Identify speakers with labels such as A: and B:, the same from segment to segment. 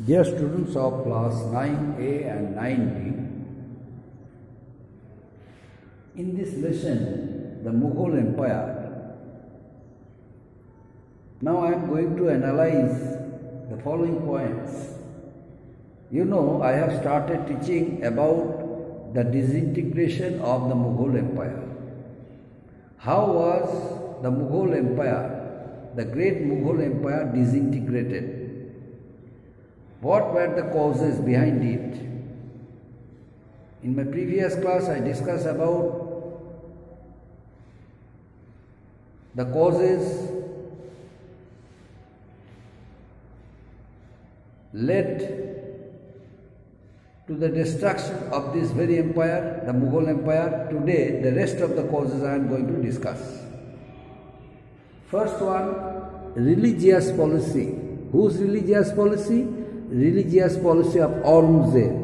A: Dear students of class 9A and 9B, in this lesson, the Mughal Empire, now I am going to analyze the following points. You know, I have started teaching about the disintegration of the Mughal Empire. How was the Mughal Empire, the great Mughal Empire, disintegrated? What were the causes behind it? In my previous class, I discussed about the causes led to the destruction of this very empire, the Mughal Empire. Today, the rest of the causes I am going to discuss. First one, religious policy. Whose religious policy? Religious policy of Aurangzeb.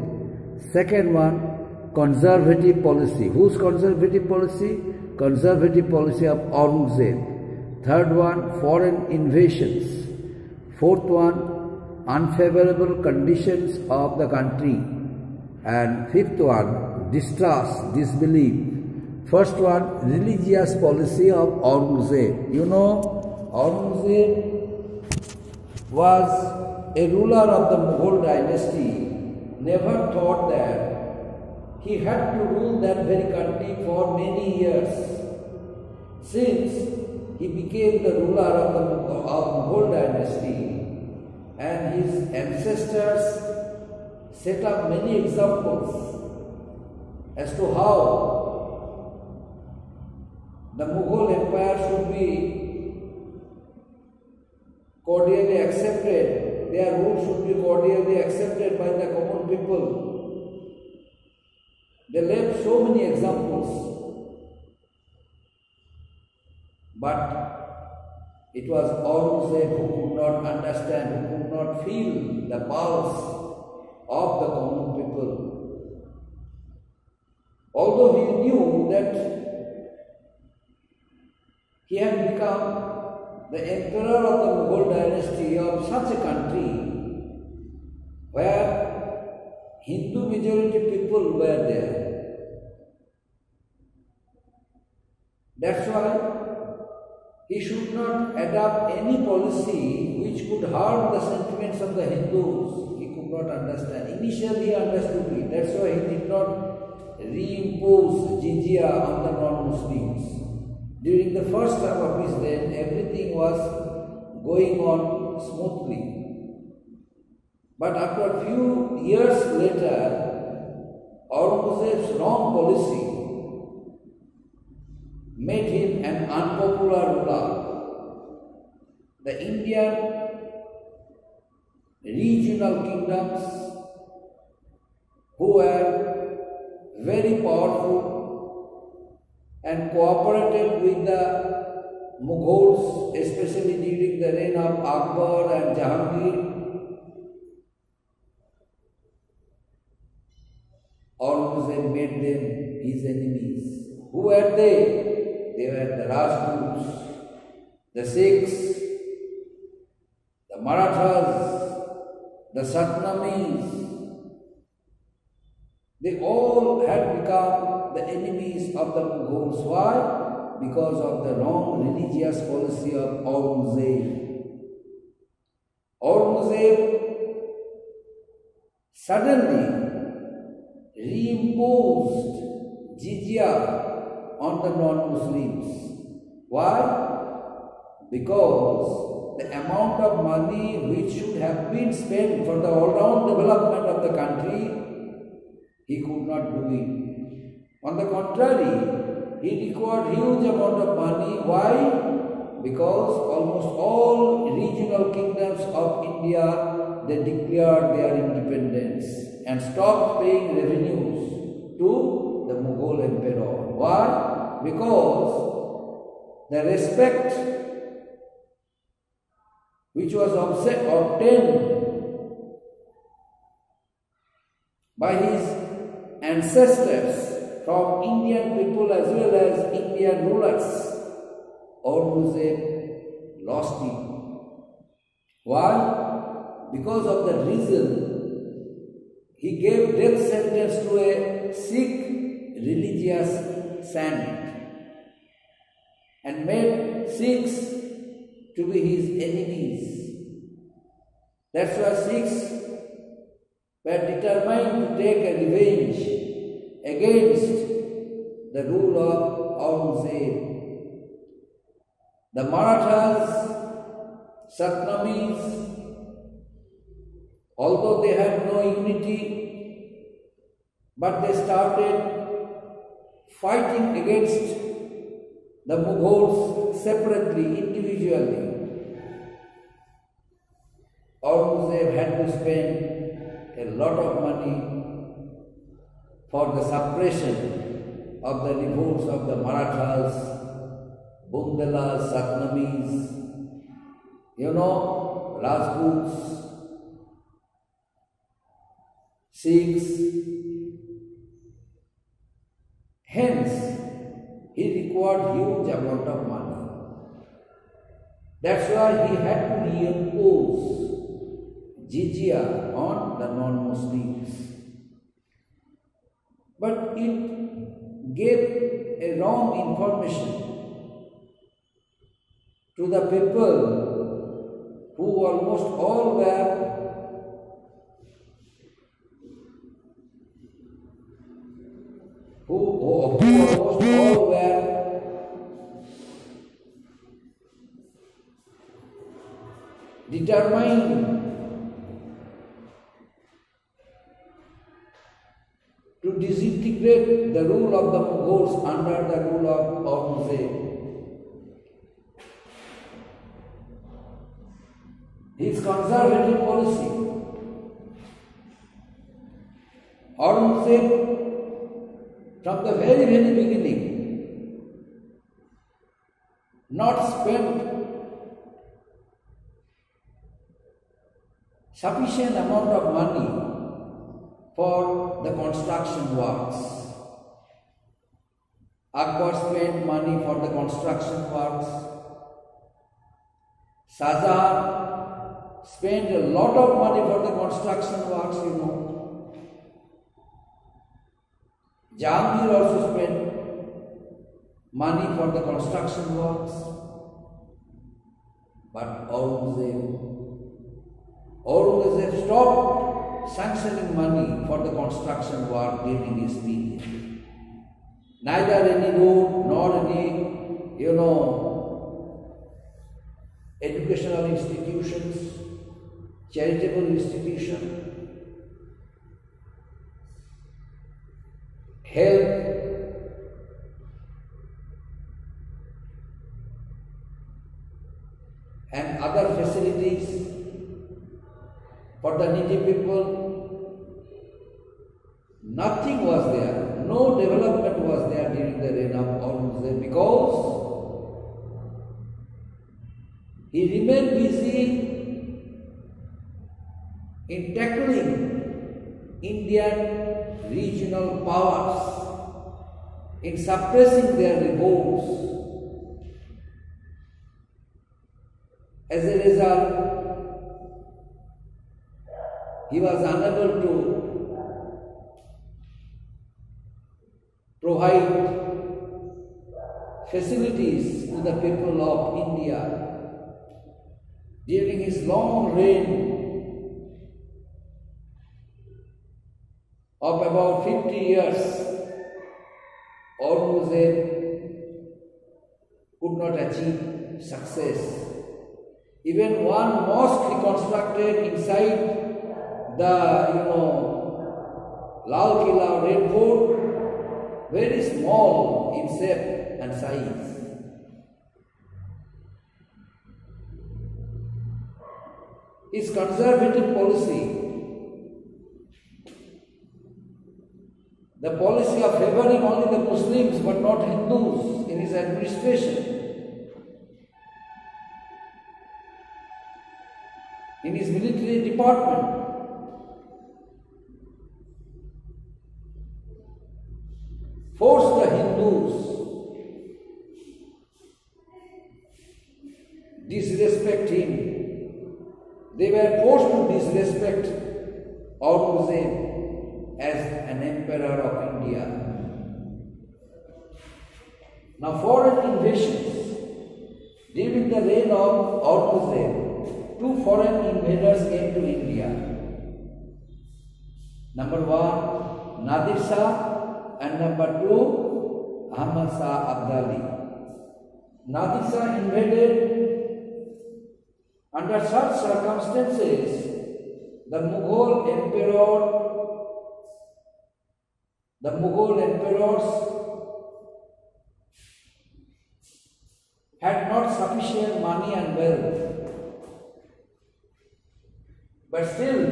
A: Second one, conservative policy. Whose conservative policy? Conservative policy of Aurangzeb. Third one, foreign invasions. Fourth one, unfavorable conditions of the country. And fifth one, distrust, disbelief. First one, religious policy of Aurangzeb. You know, Aurangzeb was a ruler of the Mughal dynasty, never thought that he had to rule that very country for many years. Since he became the ruler of the Mughal dynasty and his ancestors set up many examples as to how the Mughal Empire should be cordially accepted. Their rule should be cordially accepted by the common people. They left so many examples. But it was Aurangzeb who could not understand, who could not feel the pulse of the common people. Although he knew that he had become the emperor of the Mughal dynasty of such a country where Hindu majority people were there. That's why he should not adopt any policy which could harm the sentiments of the Hindus. He could not understand. Initially he understood it. That's why he did not reimpose jizya on the non-Muslims. During the first term of his reign, everything was going on smoothly. But after a few years later, Aurangzeb's wrong policy made him an unpopular ruler. The Indian regional kingdoms, who were very powerful and cooperated with the Mughals, especially during the reign of Akbar and Jahangir, Aurangzeb made them his enemies. Who were they? They were the Rajputs, the Sikhs, the Marathas, the Satnamis. They all had become the enemies of the Mughals. Why? Because of the wrong religious policy of Aurangzeb. Aurangzeb suddenly reimposed jizya on the non-Muslims. Why? Because the amount of money which should have been spent for the all-round development of the country, he could not do it. On the contrary, he required huge amount of money. Why? Because almost all regional kingdoms of India, they declared their independence and stopped paying revenues to the Mughal emperor. Why? Because the respect which was obtained by his ancestors from Indian people as well as Indian rulers, Aurangzeb lost it. Why? because of that reason, he gave death sentence to a Sikh religious saint and made Sikhs to be his enemies. That's why Sikhs were determined to take a revenge against the rule of Aurangzeb. The Marathas, Satnamis, although they had no unity, but they started fighting against the Mughals separately, individually. Aurangzeb had to spend a lot of money for the suppression of the revolts of the Marathas, Bundelas, Satnamis, Rajputs, Sikhs. Hence, he required huge amount of money. That's why he had to reimpose jizya on the non-Muslims. But it gave a wrong information to the people who almost all were determined to disintegrate the rule of the Mughals under the rule of Aurangzeb. His conservative policy. Aurangzeb, from the very beginning, not spent sufficient amount of money for the construction works. Akbar spent money for the construction works. Shahjahan spent a lot of money for the construction works, Jahangir also spent money for the construction works. But Aurangzeb stopped sanctioning money for the construction work during his period. Neither any road nor any, educational institutions, charitable institution, health, and other facilities for the needy people, nothing was there, no development was there during the reign of Aurangzeb because he remained busy in tackling Indian regional powers, in suppressing their revolts. As a result, he was unable to provide facilities to the people of India. During his long reign of about 50 years, Aurangzeb could not achieve success. Even one mosque he constructed inside the, Lal Killa Red Fort, very small in shape and size. His conservative policy, the policy of favoring only the Muslims but not Hindus in his administration, in his military department, forced the Hindus disrespect him. They were forced to disrespect Aurangzeb as an emperor of India. Now, foreign invasions. During the reign of Aurangzeb, two foreign invaders came to India. Number one, Nadir Shah, and number two, Ahmad Shah Abdali. Nadir Shah invaded. Under such circumstances, the Mughal emperors had not sufficient money and wealth. But still,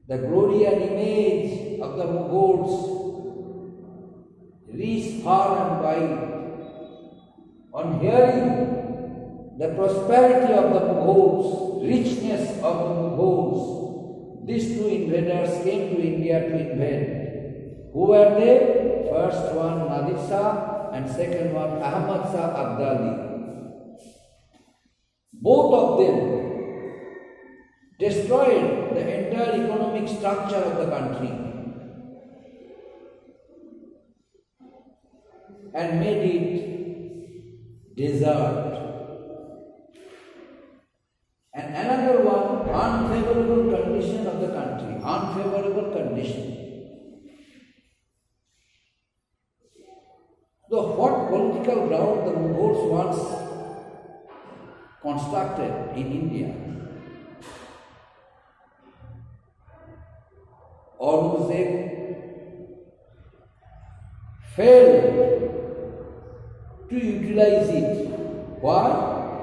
A: the glory and image of the Mughals reached far and wide. On hearing the prosperity of the Mughals, richness of the Mughals, these two invaders came to India to invade. Who were they? First one Nadir Shah and second one Ahmad Shah Abdali. Both of them destroyed the entire economic structure of the country and made it desert. And another one, unfavorable condition of the country, unfavorable condition. So what political ground the Mughals once constructed in India? Aurangzeb failed to utilize it. Why?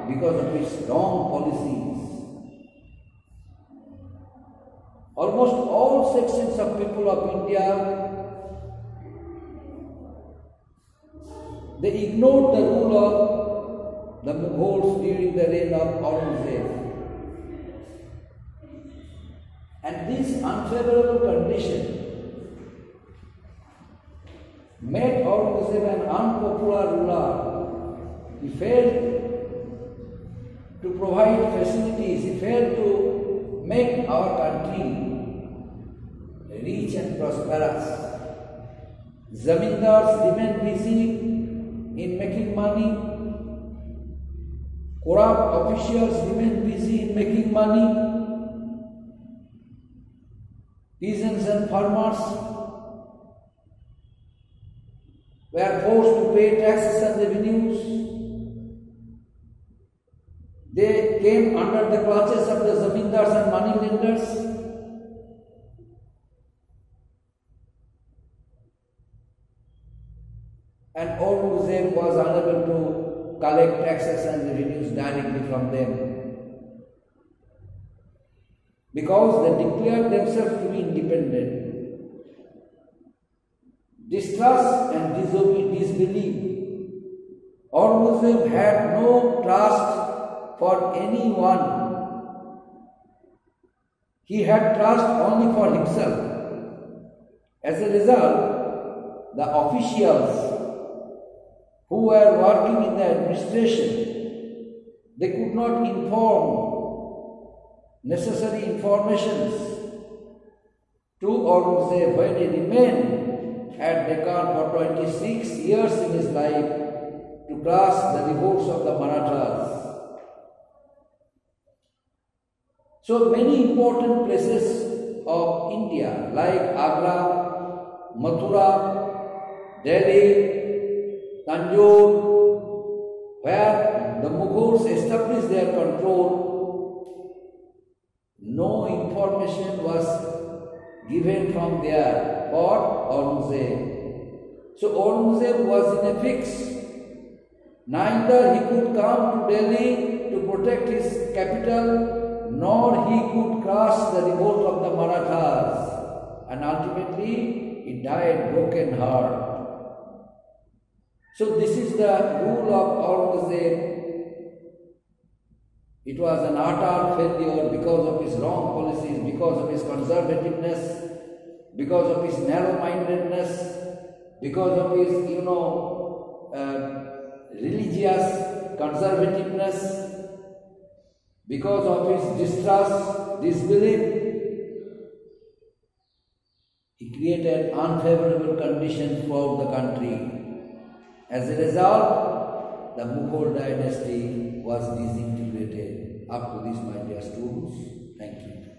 A: Because of its wrong policies. Almost all sections of people of India, they ignored the rule of the Mughals during the reign of Aurangzeb. And this unfavorable condition made Aurangzeb an unpopular ruler. He failed to provide facilities, he failed to make our country rich and prosperous. Zamindars remained busy in making money. Corrupt officials remained busy in making money. Peasants and farmers were forced to pay taxes and revenues. They came under the clutches of the zamindars and money lenders. And Aurangzeb was unable to collect taxes and revenues directly from them, because they declared themselves to be independent. Distrust and disbelief. Aurangzeb had no trust for anyone. He had trust only for himself. As a result, the officials who were working in the administration, they could not inform necessary informations to Aurangzeb when he remained at Deccan for 26 years in his life to crush the revolts of the Marathas. So many important places of India like Agra, Mathura, Delhi, Tanjore, where the Mughals established their control, no information was given from there for Aurangzeb. So Aurangzeb was in a fix. Neither he could come to Delhi to protect his capital, nor he could crush the revolt of the Marathas. And ultimately, he died broken heart. So this is the rule of Aurangzeb. It was an utter failure because of his wrong policies, because of his conservativeness, because of his narrow-mindedness, because of his, religious conservativeness, because of his distrust disbelief. He created unfavorable conditions throughout the country. As a result, the Mughal dynasty was disintegrated. Up to this, my dear students. Thank you.